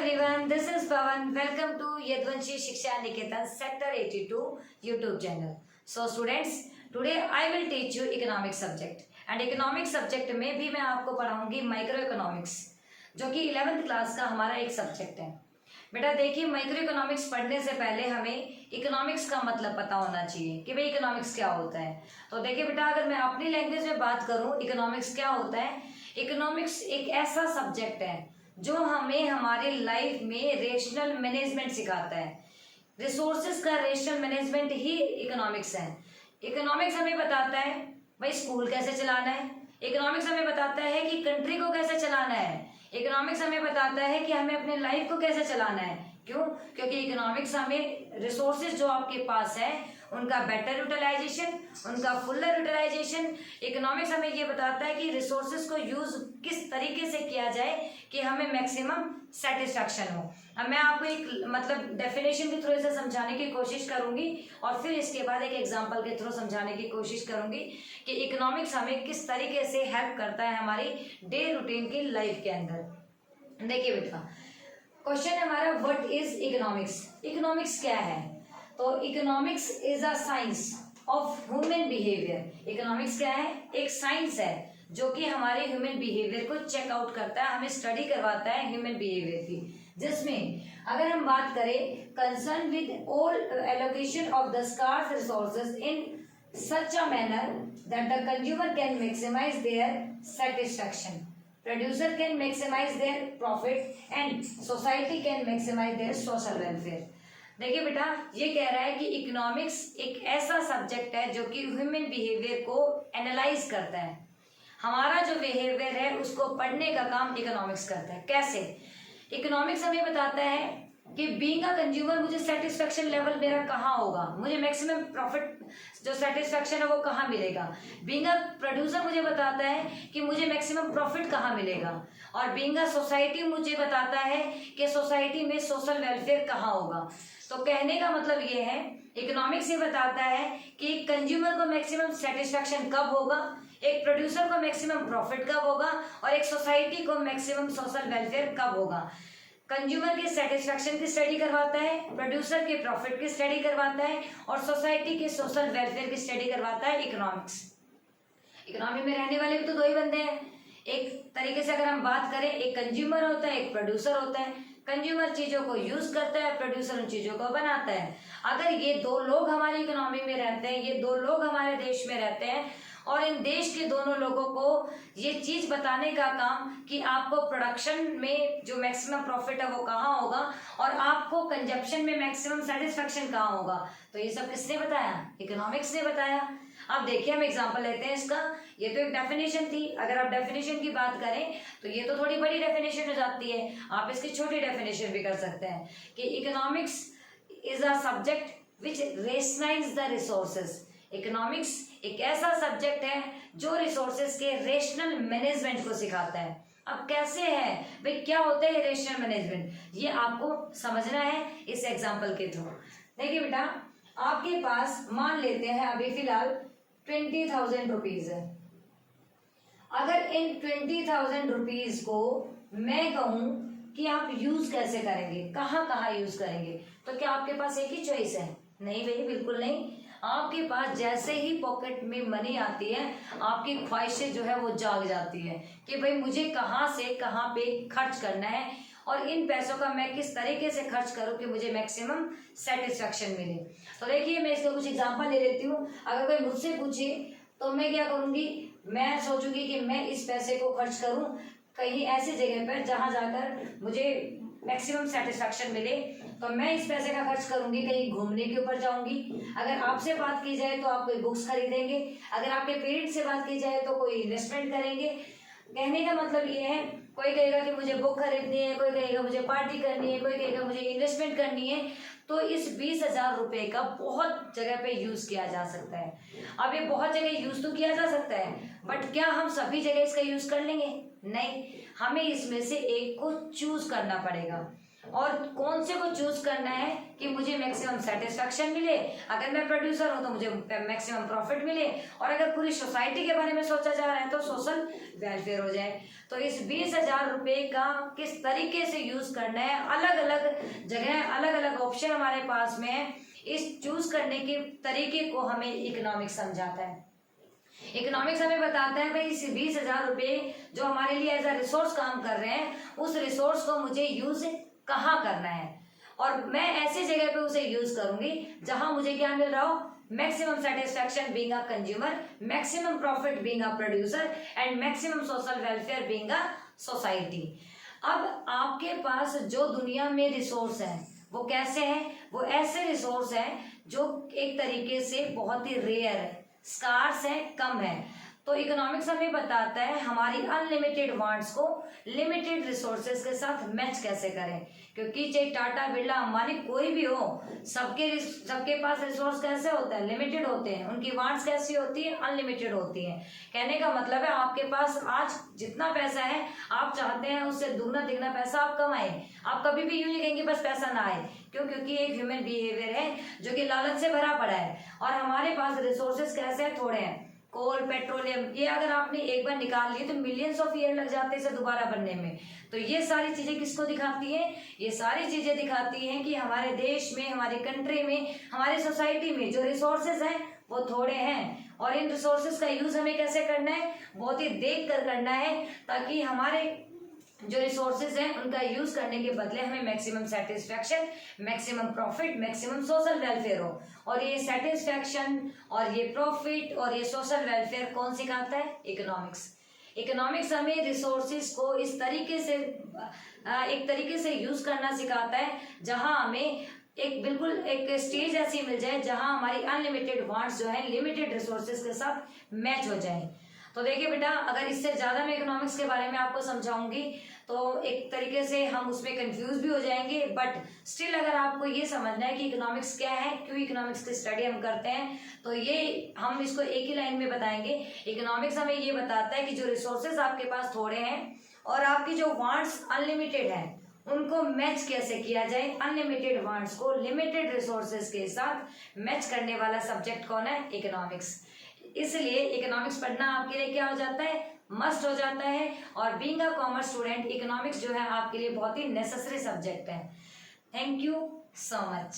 everyone, this is Pawan. Welcome to Yadvanshi Shiksha Niketan Sector 82 YouTube channel. So students, today I will teach you economic subject and economic subject में भी मैं आपको पढ़ाऊंगी micro economics, जो कि 11th class का हमारा एक subject है। बेटा देखिए, माइक्रो इकोनॉमिक्स पढ़ने से पहले हमें इकोनॉमिक्स का मतलब पता होना चाहिए कि भाई इकोनॉमिक्स क्या होता है। तो देखिए बेटा, अगर मैं अपनी लैंग्वेज में बात करूं इकोनॉमिक्स क्या होता है, इकोनॉमिक्स एक ऐसा सब्जेक्ट है जो हमें हमारे लाइफ में रेशनल मैनेजमेंट सिखाता है। रिसोर्सेज का रेशनल मैनेजमेंट ही इकोनॉमिक्स है। इकोनॉमिक्स हमें बताता है भाई स्कूल कैसे चलाना है, इकोनॉमिक्स हमें बताता है कि कंट्री को कैसे चलाना है, इकोनॉमिक्स हमें बताता है कि हमें अपने लाइफ को कैसे चलाना है। क्यों? क्योंकि इकोनॉमिक्स हमें रिसोर्सेज जो आपके पास है उनका बेटर यूटिलाइजेशन, उनका फुलर यूटिलाइजेशन, इकोनॉमिक्स हमें ये बताता है कि रिसोर्सेज को यूज किस तरीके से किया जाए कि हमें मैक्सिमम सेटिस्फैक्शन हो। अब मैं आपको एक मतलब डेफिनेशन के थ्रू इसे समझाने की कोशिश करूंगी और फिर इसके बाद एक एग्जांपल के थ्रू समझाने की कोशिश करूंगी कि इकोनॉमिक्स हमें किस तरीके से हेल्प करता है हमारी डे रूटीन की लाइफ के अंदर। देखिए बेटा, क्वेश्चन है हमारा, व्हाट इज इकोनॉमिक्स? इकोनॉमिक्स क्या है? तो economics is a science of human behaviour. Economics क्या है? एक साइंस है जो कि हमारे ह्यूमन बिहेवियर को चेकआउट करता है, हमें स्टडी करवाता है ह्यूमन बिहेवियर की, जिसमें अगर हम बात करें concern with all allocation of the scarce resources in such a manner that the consumer can maximise their satisfaction, producer can maximize their profit and society can maximize their social welfare। देखिए बेटा, ये कह रहा है कि economics एक ऐसा subject है जो कि ह्यूमन बिहेवियर को एनालाइज करता है। हमारा जो बिहेवियर है उसको पढ़ने का काम इकोनॉमिक्स करता है। कैसे? इकोनॉमिक्स हमें बताता है कि बीइंग अ कंज्यूमर मुझे सेटिस्फेक्शन लेवल मेरा कहाँ होगा, मुझे मैक्सिमम प्रॉफिट जो सेटिस्फेक्शन है वो कहाँ मिलेगा। बीइंग अ प्रोड्यूसर मुझे बताता है कि मुझे मैक्सिमम प्रॉफिट कहाँ मिलेगा, और बीइंग अ सोसाइटी मुझे बताता है कि सोसाइटी में सोशल वेलफेयर कहाँ होगा। तो कहने का मतलब ये है, इकोनॉमिक्स ये बताता है कि कंज्यूमर को मैक्सिमम सेटिस्फेक्शन कब होगा, एक प्रोड्यूसर को मैक्सिमम प्रॉफिट कब होगा, और एक सोसाइटी को मैक्सिमम सोशल वेलफेयर कब होगा। कंज्यूमर के सेटिस्फेक्शन की स्टडी करवाता है, प्रोड्यूसर के प्रॉफिट की स्टडी करवाता है, और सोसाइटी के सोशल वेलफेयर की स्टडी करवाता है इकोनॉमिक्स। इकोनॉमी में रहने वाले भी तो दो ही बंदे हैं। एक तरीके से अगर हम बात करें, एक कंज्यूमर होता है, एक प्रोड्यूसर होता है। कंज्यूमर चीजों को यूज करता है, प्रोड्यूसर उन चीजों को बनाता है। अगर ये दो लोग हमारी इकोनॉमी में रहते हैं, ये दो लोग हमारे देश में रहते हैं, और इन देश के दोनों लोगों को ये चीज बताने का काम कि आपको प्रोडक्शन में जो मैक्सिमम प्रॉफिट है वो कहाँ होगा और आपको कंजप्शन में मैक्सिमम सेटिस्फेक्शन कहाँ होगा, तो ये सब किसने बताया? इकोनॉमिक्स ने बताया। अब देखिए हम एग्जांपल लेते हैं इसका। ये तो एक डेफिनेशन थी, अगर आप डेफिनेशन की बात करें तो ये तो थोड़ी बड़ी डेफिनेशन हो जाती है, आप इसकी छोटी डेफिनेशन भी कर सकते हैं कि economics is a subject which rationalize the resources. Economics एक ऐसा सब्जेक्ट है जो रिसोर्सेज के रेशनल मैनेजमेंट को सिखाता है। अब कैसे है भाई, क्या होता है रेशनल मैनेजमेंट, ये आपको समझना है इस एग्जांपल के थ्रू। देखिए बेटा, आपके पास मान लेते हैं अभी फिलहाल 20,000 रुपीज है। अगर इन 20,000 रुपीज को मैं कहूं कि आप यूज कैसे करेंगे, कहाँ कहाँ यूज करेंगे, तो क्या आपके पास एक ही चॉइस है? नहीं भाई, बिल्कुल नहीं। आपके पास जैसे ही पॉकेट में मनी आती है, आपकी ख्वाहिशें जो है वो जाग जाती है कि भाई मुझे कहाँ से कहाँ पे खर्च करना है और इन पैसों का मैं किस तरीके से खर्च करूं कि मुझे मैक्सिमम सेटिस्फेक्शन मिले। तो देखिए, मैं इसका कुछ एग्जांपल ले लेती हूँ। अगर कोई मुझसे पूछे तो मैं क्या करूंगी, मैं सोचूंगी कि मैं इस पैसे को खर्च करूं कहीं ऐसी जगह पर जहां जाकर मुझे मैक्सिमम सेटिस्फेक्शन मिले, तो मैं इस पैसे का खर्च करूंगी कहीं घूमने के ऊपर जाऊंगी। अगर आपसे बात की जाए तो आप कोई बुक्स खरीदेंगे, अगर आपके पेरेंट्स से बात की जाए तो कोई इन्वेस्टमेंट करेंगे। कहने का मतलब ये है, कोई कहेगा कि मुझे बुक खरीदनी है, कोई कहेगा मुझे पार्टी करनी है, कोई कहेगा मुझे इन्वेस्टमेंट करनी है। तो इस 20,000 रुपए का बहुत जगह पे यूज किया जा सकता है। अब ये बहुत जगह यूज तो किया जा सकता है, बट क्या हम सभी जगह इसका यूज कर लेंगे? नहीं, हमें इसमें से एक को चूज करना पड़ेगा। और कौन से को चूज करना है कि मुझे मैक्सिमम सेटिस्फेक्शन मिले, अगर मैं प्रोड्यूसर हूं तो मुझे मैक्सिमम प्रॉफिट मिले, और अगर पूरी सोसाइटी के बारे में सोचा जा रहा है तो सोशल वेलफेयर हो जाए। तो इस 20,000 रुपए का किस तरीके से यूज करना है, अलग अलग जगह अलग अलग ऑप्शन हमारे पास में है। इस चूज करने के तरीके को हमें इकोनॉमिक्स समझाता है। इकोनॉमिक्स हमें बताता है भाई इस 20,000 रुपए जो हमारे लिए एज अ रिसोर्स काम कर रहे हैं, उस रिसोर्स को मुझे यूज कहाँ करना है, और मैं ऐसी जगह पे उसे यूज करूंगी जहां मुझे क्या मिल रहा हो, maximum satisfaction being a consumer, maximum profit being a producer, and maximum social welfare being a society. अब आपके पास जो दुनिया में रिसोर्स है वो कैसे है, वो ऐसे रिसोर्स है जो एक तरीके से बहुत ही रेयर है, स्कार्स है, कम है। तो इकोनॉमिक्स हमें बताता है हमारी अनलिमिटेड वांट्स को लिमिटेड रिसोर्सेज के साथ मैच कैसे करें, क्योंकि चाहे टाटा बिरला अंबानी कोई भी हो, सबके पास रिसोर्स कैसे होता है, लिमिटेड होते हैं, उनकी वांट्स कैसी होती है, अनलिमिटेड होती है। कहने का मतलब है आपके पास आज जितना पैसा है आप चाहते हैं उससे दुगना तिगना पैसा आप कमाएं, आप कभी भी यूं नहीं कहेंगे बस पैसा ना आए, क्यों, क्योंकि एक ह्यूमन बिहेवियर है जो कि लालच से भरा पड़ा है, और हमारे पास रिसोर्सेज कैसे है, थोड़े हैं। कोल, पेट्रोलियम, ये अगर आपने एक बार निकाल लिए तो मिलियंस ऑफ ईयर लग जाते हैं इसे दोबारा बनने में। तो ये सारी चीजें किसको दिखाती हैं, ये सारी चीजें दिखाती हैं कि हमारे देश में, हमारी कंट्री में, हमारी सोसाइटी में जो रिसोर्सेज हैं वो थोड़े हैं, और इन रिसोर्सेज का यूज हमें कैसे करना है, बहुत ही देख कर करना है, ताकि हमारे जो रिसोर्सेज हैं उनका यूज करने के बदले हमें maximum satisfaction, maximum profit, maximum social welfare हो। और ये सेटिस्फेक्शन और ये प्रॉफिट और ये सोशल वेलफेयर कौन सिखाता है, इकोनॉमिक्स। इकोनॉमिक्स हमें रिसोर्सेज को इस तरीके से एक तरीके से यूज करना सिखाता है जहां हमें एक बिल्कुल एक स्टेज ऐसी मिल जाए जहां हमारी अनलिमिटेड वांट्स जो है लिमिटेड रिसोर्सेज के साथ मैच हो जाए। तो देखिए बेटा, अगर इससे ज्यादा मैं इकोनॉमिक्स के बारे में आपको समझाऊंगी तो एक तरीके से हम उसमें कंफ्यूज भी हो जाएंगे, बट स्टिल अगर आपको ये समझना है कि इकोनॉमिक्स क्या है, क्यों इकोनॉमिक्स की स्टडी हम करते हैं, तो ये हम इसको एक ही लाइन में बताएंगे। इकोनॉमिक्स हमें ये बताता है कि जो रिसोर्सेज आपके पास थोड़े हैं और आपकी जो वांट्स अनलिमिटेड है उनको मैच कैसे किया जाए, अनलिमिटेड वांट्स को लिमिटेड रिसोर्सेज के साथ मैच करने वाला सब्जेक्ट कौन है, इकोनॉमिक्स। इसलिए इकोनॉमिक्स पढ़ना आपके लिए क्या हो जाता है, मस्ट हो जाता है, और being a commerce student economics जो है आपके लिए बहुत ही नेसेसरी सब्जेक्ट है। Thank you so much.